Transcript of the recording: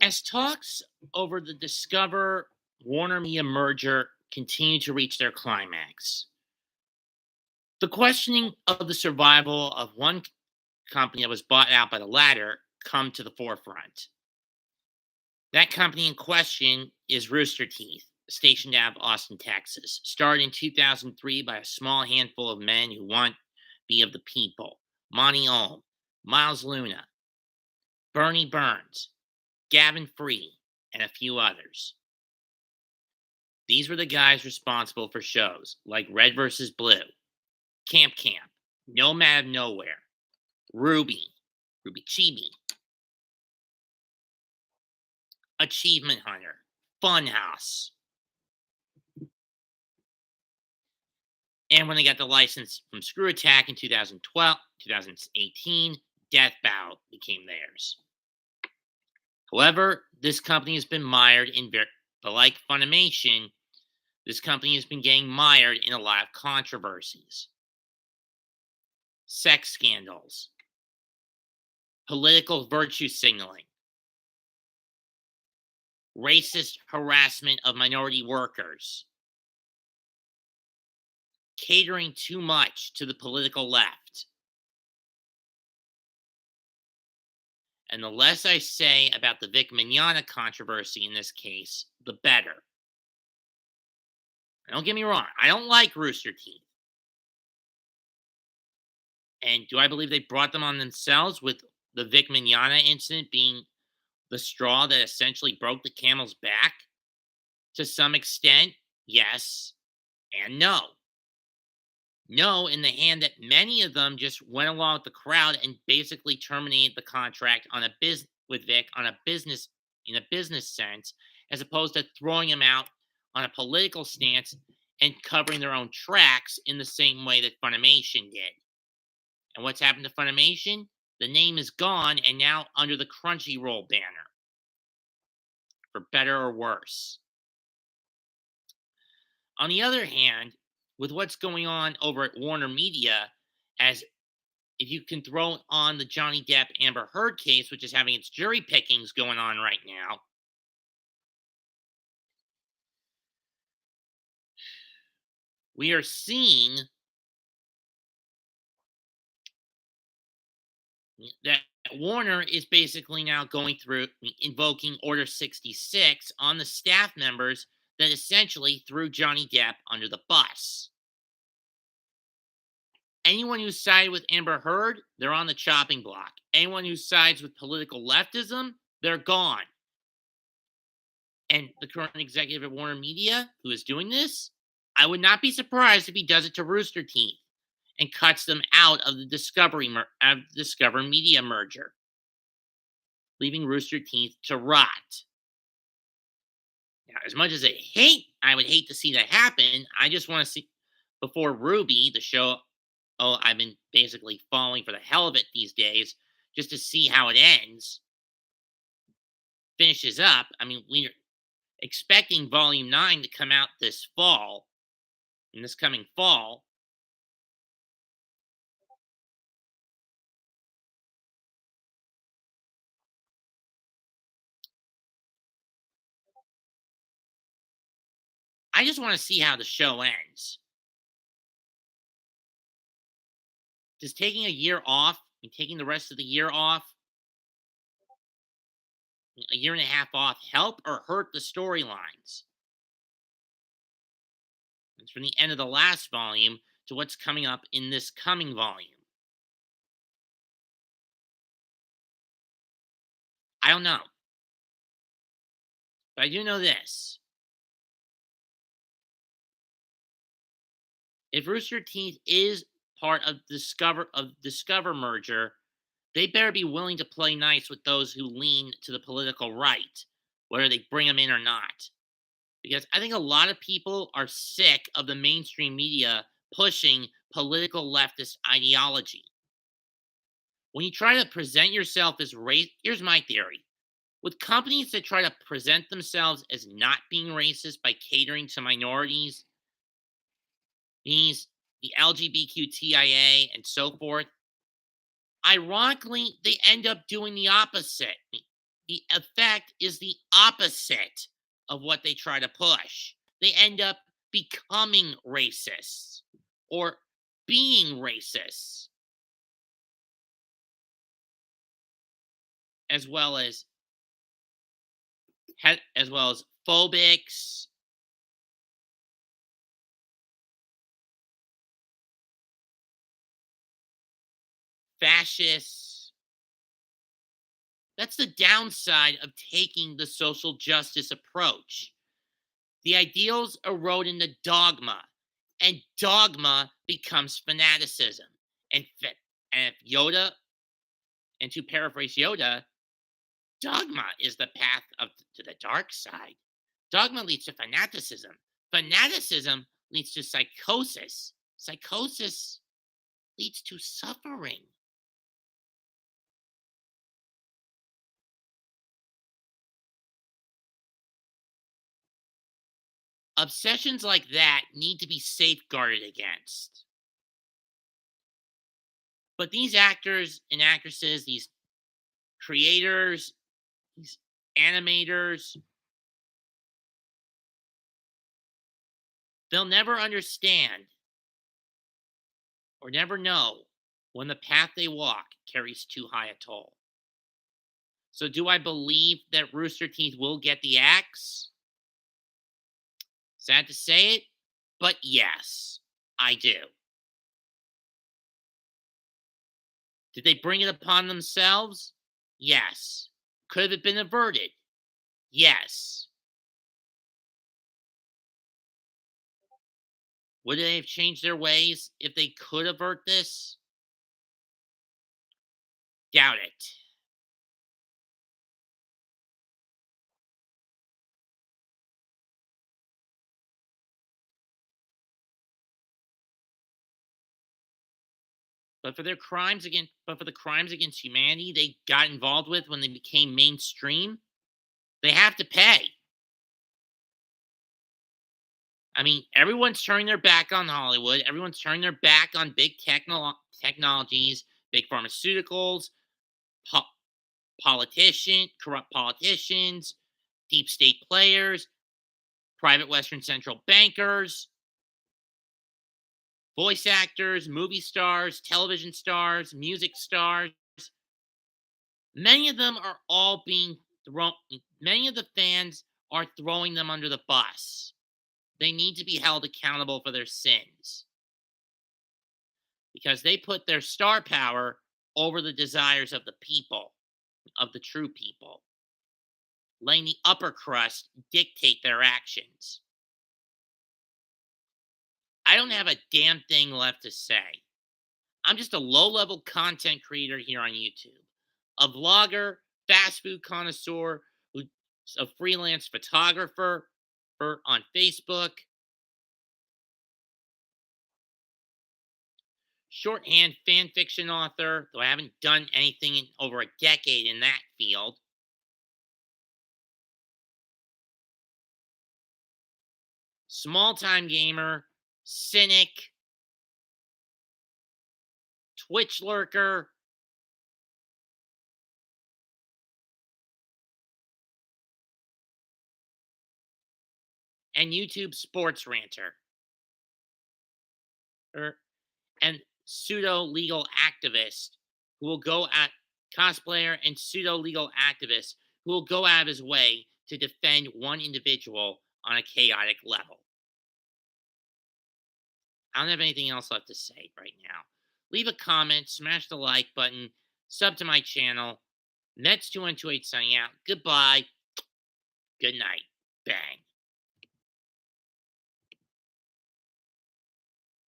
As talks over the Discover Warner Media merger continue to reach their climax, the questioning of the survival of one company that was bought out by the latter come to the forefront. That company in question is Rooster Teeth, stationed out of Austin, Texas, started in 2003 by a small handful of men who want to be of the people: Monty Ohm, Miles Luna, Bernie Burns, Gavin Free, and a few others. These were the guys responsible for shows like Red vs. Blue, Camp Camp, Nomad of Nowhere, Ruby Chibi, Achievement Hunter, Funhouse. And when they got the license from Screw Attack in 2018, Death Battle became theirs. However, this company has been mired in, but like Funimation, this company has been getting mired in a lot of controversies. Sex scandals, political virtue signaling, racist harassment of minority workers, catering too much to the political left. And the less I say about the Vic Mignogna controversy in this case, the better. Don't get me wrong, I don't like Rooster Teeth. And do I believe they brought them on themselves, with the Vic Mignogna incident being the straw that essentially broke the camel's back? To some extent, yes and no. No, in the hand that many of them just went along with the crowd and basically terminated the contract on a with Vic on a business in a business sense, as opposed to throwing him out on a political stance and covering their own tracks in the same way that Funimation did. And what's happened to Funimation? The name is gone and now under the Crunchyroll banner, for better or worse. On the other hand, with what's going on over at Warner Media, as if you can throw on the Johnny Depp Amber Heard case, which is having its jury pickings going on right now, we are seeing that Warner is basically now going through invoking Order 66 on the staff members that essentially threw Johnny Depp under the bus. Anyone who sided with Amber Heard, they're on the chopping block. Anyone who sides with political leftism, they're gone. And the current executive at Warner Media, who is doing this, I would not be surprised if he does it to Rooster Teeth and cuts them out of the Discover Media merger, leaving Rooster Teeth to rot. Now, as much as I would hate to see that happen, I just want to see, before Ruby, the show I've been basically following for the hell of it these days, just to see how it ends, finishes up. I mean, we're expecting Volume 9 to come out this fall, in this coming fall. I just want to see how the show ends. Does taking a year off and taking the rest of the year off, a year and a half off, help or hurt the storylines? It's from the end of the last volume to what's coming up in this coming volume. I don't know. But I do know this. If Rooster Teeth is part of Discover merger, they better be willing to play nice with those who lean to the political right, whether they bring them in or not. Because I think a lot of people are sick of the mainstream media pushing political leftist ideology. When you try to present yourself as here's my theory. With companies that try to present themselves as not being racist by catering to minorities, the LGBTQIA and so forth, ironically, they end up doing the opposite. the effect is the opposite of what they try to push. They end up becoming racists or being racists, as well as phobics, fascists. That's the downside of taking the social justice approach. The ideals erode into dogma, and dogma becomes fanaticism. And, and if Yoda, and to paraphrase Yoda, dogma is the path to the dark side. Dogma leads to fanaticism. Fanaticism leads to psychosis. Psychosis leads to suffering. Obsessions like that need to be safeguarded against. But these actors and actresses, these creators, these animators, they'll never understand or never know when the path they walk carries too high a toll. So, do I believe that Rooster Teeth will get the axe? Sad to say it, but yes, I do. Did they bring it upon themselves? Yes. Could have it been averted? Yes. Would they have changed their ways if they could avert this? Doubt it. But for the crimes against humanity they got involved with when they became mainstream, they have to pay. I mean, everyone's turning their back on Hollywood. Everyone's turning their back on big technologies, big pharmaceuticals, po- corrupt politicians, deep state players, private Western central bankers, voice actors, movie stars, television stars, music stars. Many of them are all being thrown, many of the fans are throwing them under the bus. They need to be held accountable for their sins because they put their star power over the desires of the people, of the true people, letting the upper crust dictate their actions. I don't have a damn thing left to say. I'm just a low level content creator here on YouTube, a vlogger, fast food connoisseur, who's a freelance photographer on Facebook, shorthand fan fiction author, though I haven't done anything in over a decade in that field. Small time gamer, cynic, Twitch lurker, and YouTube sports ranter, er, and pseudo legal activist who will go at cosplayer and pseudo legal activist who will go out of his way to defend one individual on a chaotic level. I don't have anything else left to say right now. Leave a comment, smash the like button, sub to my channel. Mets2128 signing out. Goodbye. Good night. Bang.